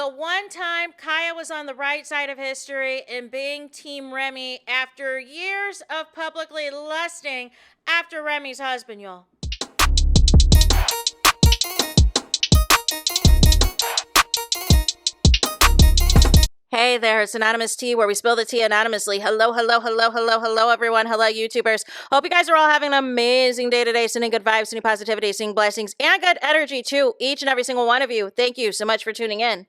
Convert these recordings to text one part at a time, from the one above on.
one time KHIA was on the right side of history in being Team Remy after years of publicly lusting after Remy's husband, y'all. Hey there, it's Anonymous Tea, where we spill the tea anonymously. Hello, hello, hello, hello, hello, everyone. Hello, YouTubers. Hope you guys are all having an amazing day today, sending good vibes, sending positivity, sending blessings, and good energy to each and every single one of you. Thank you so much for tuning in.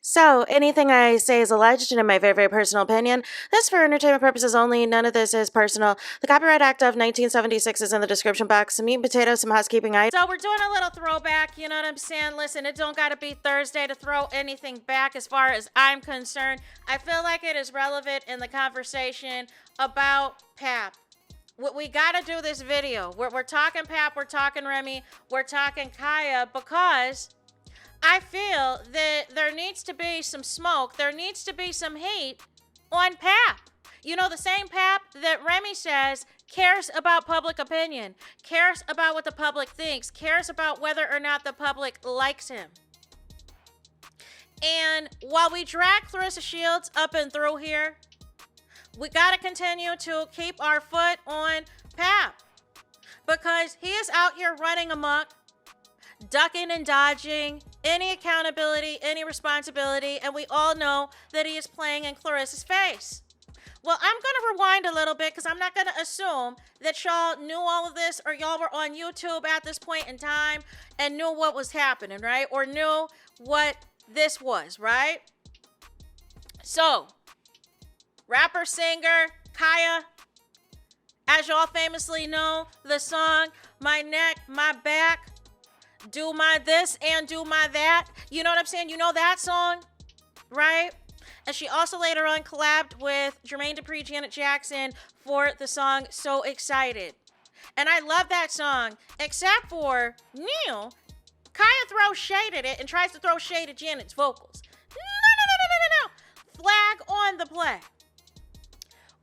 So, anything I say is alleged and in my very, very personal opinion. This for entertainment purposes only. None of this is personal. The Copyright Act of 1976 is in the description box. Some meat and potatoes, some housekeeping items. So, we're doing a little throwback, you know what I'm saying? Listen, it don't gotta be Thursday to throw anything back as far as I'm concerned. I feel like it is relevant in the conversation about PAP. We gotta do this video. We're talking PAP, we're talking Remy, we're talking KHIA, because I feel that there needs to be some smoke, there needs to be some heat on PAP. You know, the same PAP that Remy says cares about public opinion, cares about what the public thinks, cares about whether or not the public likes him. And while we drag Clarissa Shields up and through here, we gotta continue to keep our foot on PAP, because he is out here running amok, ducking and dodging any accountability, any responsibility, and we all know that he is playing in Clarissa's face. Well, I'm going to rewind a little bit, because I'm not going to assume that y'all knew all of this, or y'all were on YouTube at this point in time and knew what was happening, right? Or knew what this was, right? So, rapper, singer, KHIA, as y'all famously know, the song, My Neck, My Back, Do My This and Do My That. You know what I'm saying? You know that song, right? And she also later on collabed with Jermaine Dupri, Janet Jackson for the song So Excited. And I love that song, except for Neil. KHIA throws shade at it and tries to throw shade at Janet's vocals. No. Flag on the play.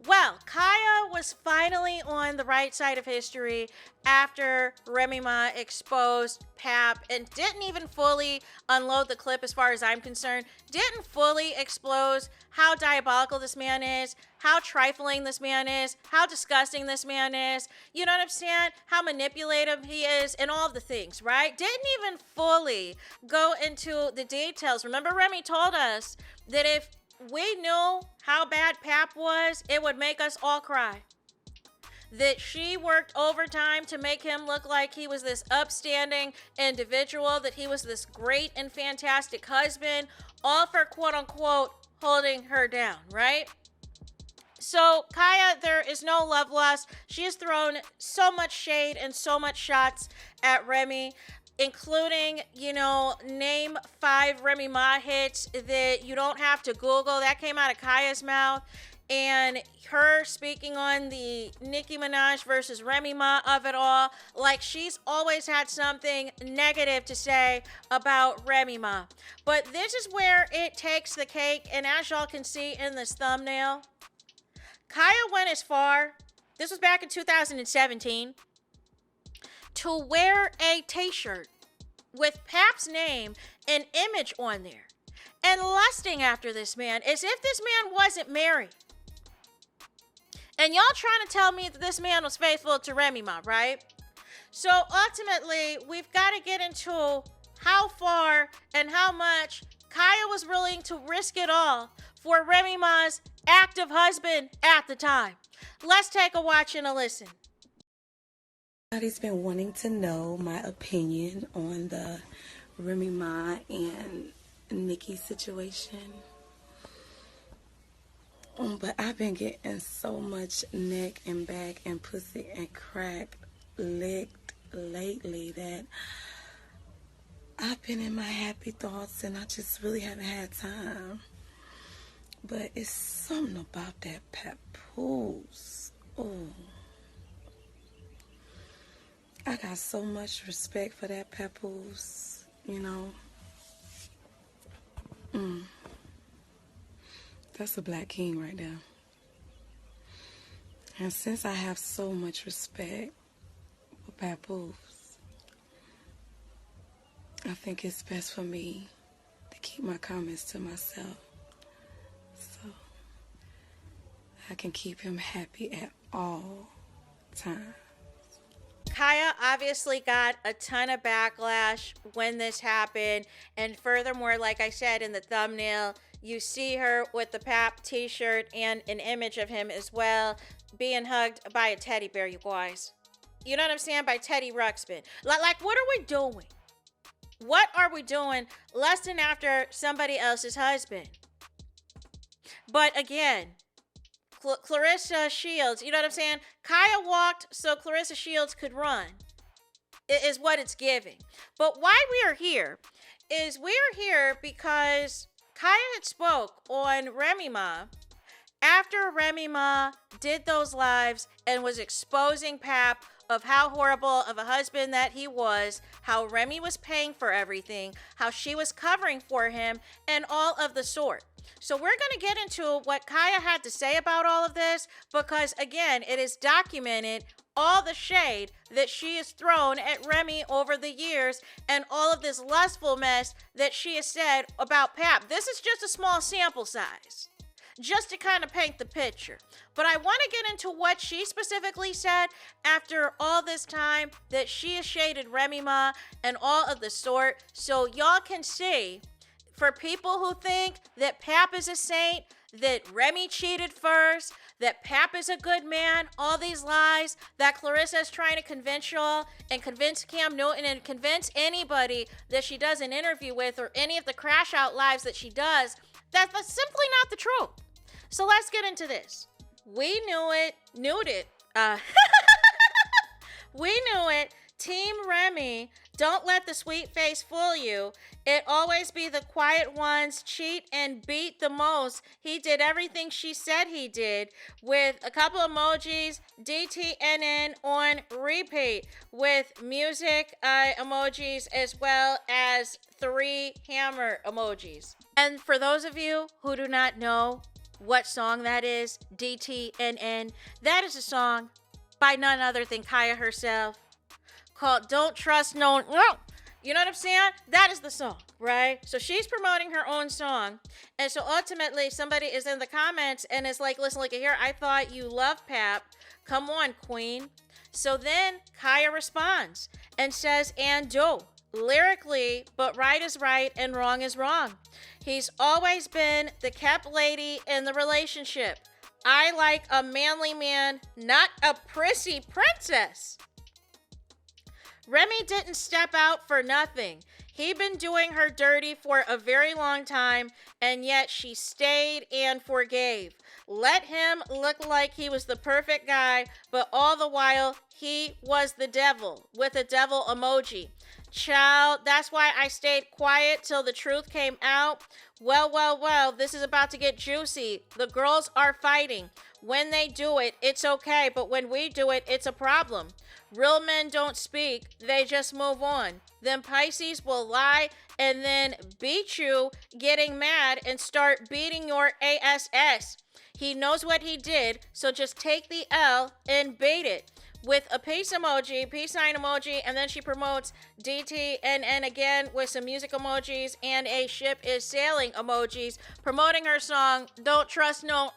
Well, KHIA was finally on the right side of history after Remy Ma exposed PAP and didn't even fully unload the clip, as far as I'm concerned. Didn't fully expose how diabolical this man is, how trifling this man is, how disgusting this man is. You know what I'm saying? How manipulative he is and all of the things, right? Didn't even fully go into the details. Remember, Remy told us that if we knew how bad PAP was, it would make us all cry. That she worked overtime to make him look like he was this upstanding individual, that he was this great and fantastic husband, all for quote unquote holding her down, right? So, KHIA, there is no love lost. She has thrown so much shade and so much shots at Remy, including, you know, name 5 Remy Ma hits that you don't have to Google. That came out of KHIA's mouth. And her speaking on the Nicki Minaj versus Remy Ma of it all, like she's always had something negative to say about Remy Ma. But this is where it takes the cake, and as y'all can see in this thumbnail, KHIA went as far, this was back in 2017, to wear a t-shirt with PAP's name and image on there and lusting after this man as if this man wasn't married. And y'all trying to tell me that this man was faithful to Remy Ma, right? So ultimately, we've got to get into how far and how much KHIA was willing to risk it all for Remy Ma's active husband at the time. Let's take a watch and a listen. Everybody's been wanting to know my opinion on the Remy Ma and Nicki situation. But I've been getting so much neck and back and pussy and crack licked lately that I've been in my happy thoughts and I just really haven't had time. But it's something about that papoose. Oh. I got so much respect for that papoose, you know. That's a black king right there. And since I have so much respect for papoose, I think it's best for me to keep my comments to myself so I can keep him happy at all times. KHIA obviously got a ton of backlash when this happened. And furthermore, like I said in the thumbnail, you see her with the PAP t-shirt and an image of him as well, being hugged by a teddy bear, you guys. You know what I'm saying? By Teddy Ruxpin. Like, what are we doing? What are we doing lusting after somebody else's husband? But again, Clarissa Shields, you know what I'm saying? KHIA walked so Clarissa Shields could run, is what it's giving. But why we are here is we are here because KHIA had spoke on REMY after REMY did those lives and was exposing PAP of how horrible of a husband that he was, how REMY was paying for everything, how she was covering for him, and all of the sort. So we're going to get into what KHIA had to say about all of this because, again, it is documented all the shade that she has thrown at REMY over the years and all of this lustful mess that she has said about PAP. This is just a small sample size, just to kind of paint the picture. But I want to get into what she specifically said after all this time that she has shaded REMY and all of the sort, so y'all can see. For people who think that PAP is a saint, that REMY cheated first, that PAP is a good man, all these lies that Clarissa is trying to convince y'all and convince Cam Newton and convince anybody that she does an interview with or any of the crash out lives that she does, that's simply not the truth. So let's get into this. We knew it. We knew it. Team REMY, don't let the sweet face fool you. It always be the quiet ones, cheat and beat the most. He did everything she said he did with a couple emojis, DTNN on repeat with music emojis as well as 3 hammer emojis. And for those of you who do not know what song that is, DTNN, that is a song by none other than KHIA herself, called Don't Trust No. You know what I'm saying? That is the song, right? So she's promoting her own song. And so ultimately somebody is in the comments and is like, listen, look at here. I thought you loved PAP. Come on, queen. So then KHIA responds and says, and do. Lyrically, but right is right and wrong is wrong. He's always been the kept lady in the relationship. I like a manly man, not a prissy princess. REMY didn't step out for nothing. He'd been doing her dirty for a very long time, and yet she stayed and forgave. Let him look like he was the perfect guy, but all the while, he was the devil, with a devil emoji. Child, that's why I stayed quiet till the truth came out. Well, this is about to get juicy. The girls are fighting. When they do it, it's okay, but when we do it, it's a problem. Real men don't speak, they just move on. Then Pisces will lie and then beat you, getting mad and start beating your ass. He knows what he did, so just take the L and bait it. With a peace emoji, peace sign emoji, and then she promotes DT and again with some music emojis and a ship is sailing emojis, promoting her song, Don't Trust No,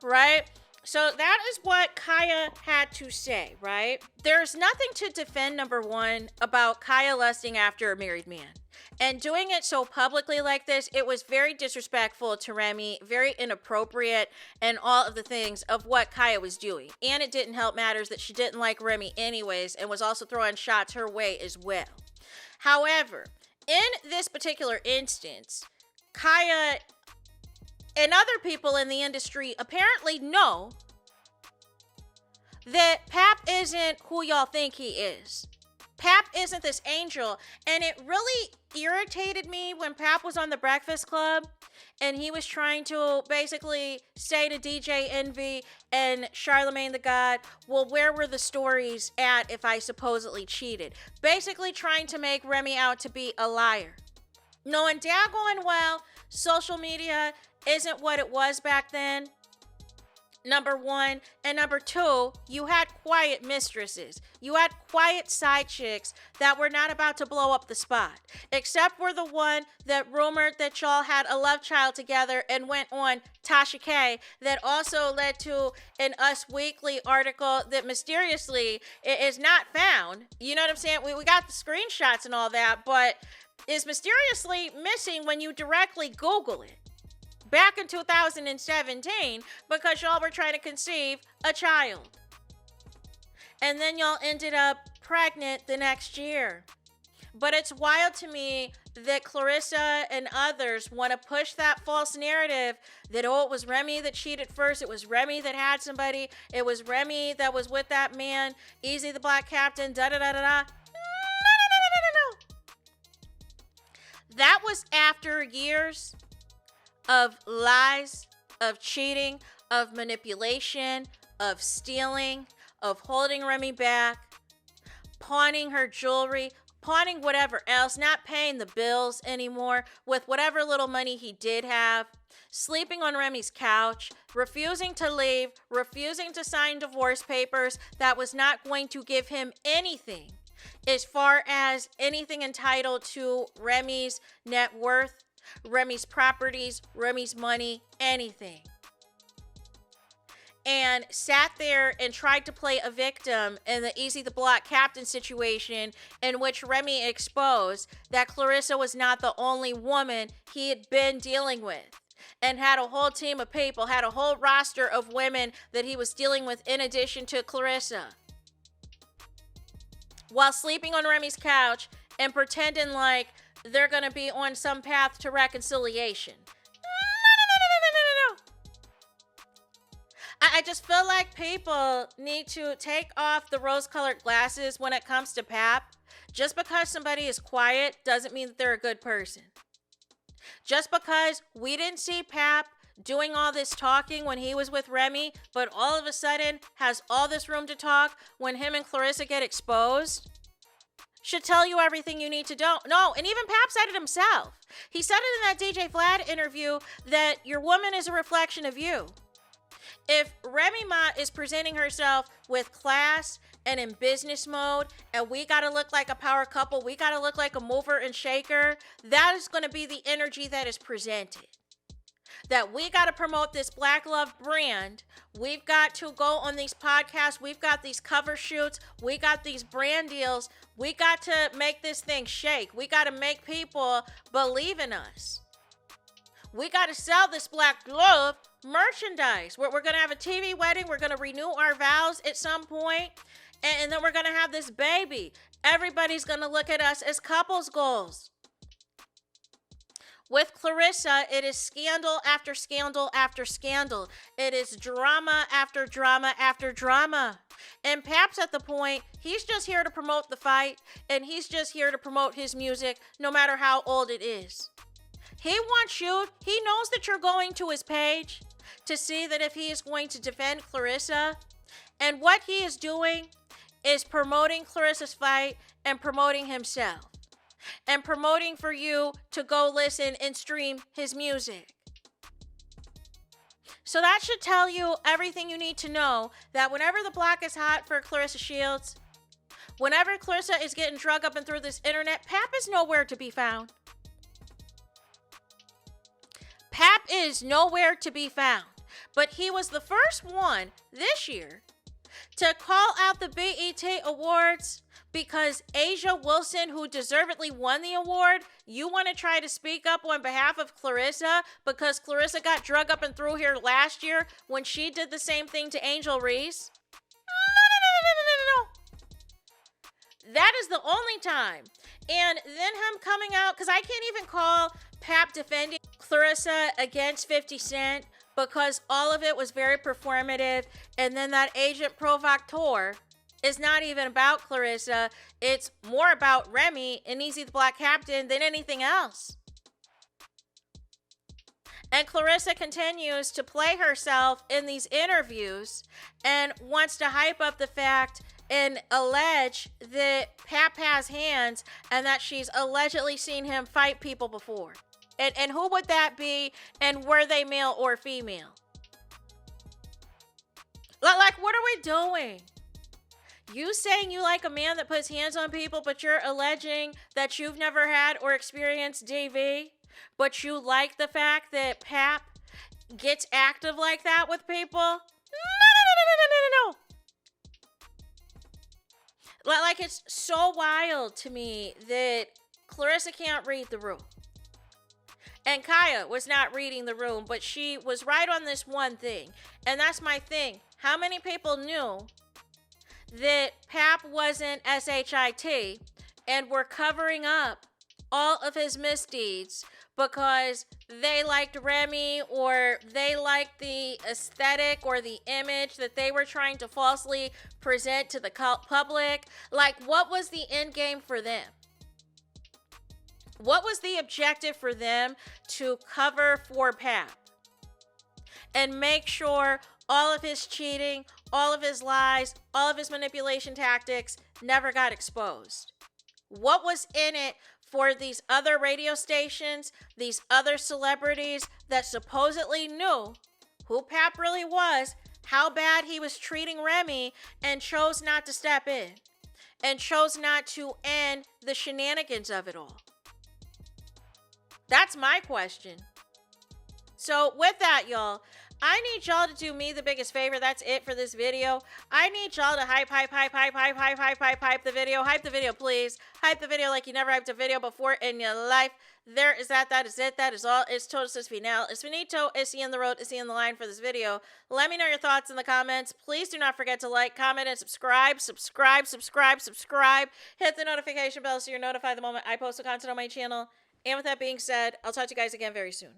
right? So that is what KHIA had to say, right? There's nothing to defend, number one, about KHIA lusting after a married man. And doing it so publicly like this, it was very disrespectful to REMY, very inappropriate, and all of the things of what KHIA was doing. And it didn't help matters that she didn't like REMY anyways and was also throwing shots her way as well. However, in this particular instance, KHIA and other people in the industry apparently know that PAP isn't who y'all think he is. PAP isn't this angel, and it really irritated me when PAP was on the Breakfast Club and he was trying to basically say to DJ Envy and Charlemagne the God, well, where were the stories at if I supposedly cheated? Basically trying to make REMY out to be a liar. Knowing daggone well social media isn't what it was back then. number one. And number two, you had quiet mistresses. You had quiet side chicks that were not about to blow up the spot. Except for the one that rumored that y'all had a love child together and went on Tasha K, that also led to an Us Weekly article that mysteriously is not found. You know what I'm saying? We got the screenshots and all that, but is mysteriously missing when you directly Google it. Back in 2017, because y'all were trying to conceive a child. And then y'all ended up pregnant the next year. But it's wild to me that Clarissa and others want to push that false narrative that, oh, it was Remy that cheated first. It was Remy that had somebody. It was Remy that was with that man. Easy the Black Captain, da-da-da-da-da. No. That was after years of lies, of cheating, of manipulation, of stealing, of holding Remy back, pawning her jewelry, pawning whatever else, not paying the bills anymore with whatever little money he did have, sleeping on Remy's couch, refusing to leave, refusing to sign divorce papers that was not going to give him anything as far as anything entitled to Remy's net worth, Remy's properties, Remy's money, anything. And sat there and tried to play a victim in the Easy the Black Captain situation, in which Remy exposed that Clarissa was not the only woman he had been dealing with, and had a whole team of people, had a whole roster of women that he was dealing with in addition to Clarissa, while sleeping on Remy's couch and pretending like they're going to be on some path to reconciliation. No. I just feel like people need to take off the rose-colored glasses when it comes to PAP. Just because somebody is quiet doesn't mean that they're a good person. Just because we didn't see PAP doing all this talking when he was with Remy, but all of a sudden has all this room to talk when him and Clarissa get exposed, should tell you everything you need to know. No, and even Pap said it himself. He said it in that DJ Vlad interview that your woman is a reflection of you. If Remy Ma is presenting herself with class and in business mode, and we got to look like a power couple, we got to look like a mover and shaker, that is going to be the energy that is presented. That we got to promote this Black Love brand. We've got to go on these podcasts. We've got these cover shoots. We got these brand deals. We got to make this thing shake. We got to make people believe in us. We got to sell this Black Love merchandise. We're going to have a TV wedding. We're going to renew our vows at some point, and then we're going to have this baby. Everybody's going to look at us as couples goals. With Clarissa, it is scandal after scandal after scandal. It is drama after drama after drama. And Pap's at the point, he's just here to promote the fight, and he's just here to promote his music, no matter how old it is. He wants you, he knows that you're going to his page to see that if he is going to defend Clarissa. And what he is doing is promoting Clarissa's fight and promoting himself. And promoting for you to go listen and stream his music. So that should tell you everything you need to know, that whenever the block is hot for Clarissa Shields, whenever Clarissa is getting drug up and through this internet, Pap is nowhere to be found. Pap is nowhere to be found. But he was the first one this year to call out the BET Awards, because Asia Wilson, who deservedly won the award, you want to try to speak up on behalf of Clarissa because Clarissa got drug up and through here last year when she did the same thing to Angel Reese? No. That is the only time. And then him coming out, because I can't even call Pap defending Clarissa against 50 Cent because all of it was very performative. And then that agent provocateur is not even about Clarissa. It's more about Remy and Easy the Black Captain than anything else. And Clarissa continues to play herself in these interviews and wants to hype up the fact and allege that Pap has hands and that she's allegedly seen him fight people before. And who would that be, and were they male or female? Like, what are we doing? You saying you like a man that puts hands on people, but you're alleging that you've never had or experienced DV, but you like the fact that PAP gets active like that with people? No, no, no, no, no, no, no, no. Like, it's so wild to me that Clarissa can't read the room. And KHIA was not reading the room, but she was right on this one thing. And that's my thing. How many people knew that PAP wasn't SHIT and were covering up all of his misdeeds because they liked REMY or they liked the aesthetic or the image that they were trying to falsely present to the public? Like, what was the end game for them? What was the objective for them to cover for PAP and make sure all of his cheating, all of his lies, all of his manipulation tactics never got exposed? What was in it for these other radio stations, these other celebrities that supposedly knew who PAP really was, how bad he was treating REMY, and chose not to step in and chose not to end the shenanigans of it all? That's my question. So with that, y'all, I need y'all to do me the biggest favor. That's it for this video. I need y'all to hype the video. Hype the video, please. Hype the video like you never hyped a video before in your life. There is that. That is it. That is all. It's total es final. Es finito. Es in the road. Es in the line for this video. Let me know your thoughts in the comments. Please do not forget to like, comment, and subscribe. Subscribe. Hit the notification bell so you're notified the moment I post the content on my channel. And with that being said, I'll talk to you guys again very soon.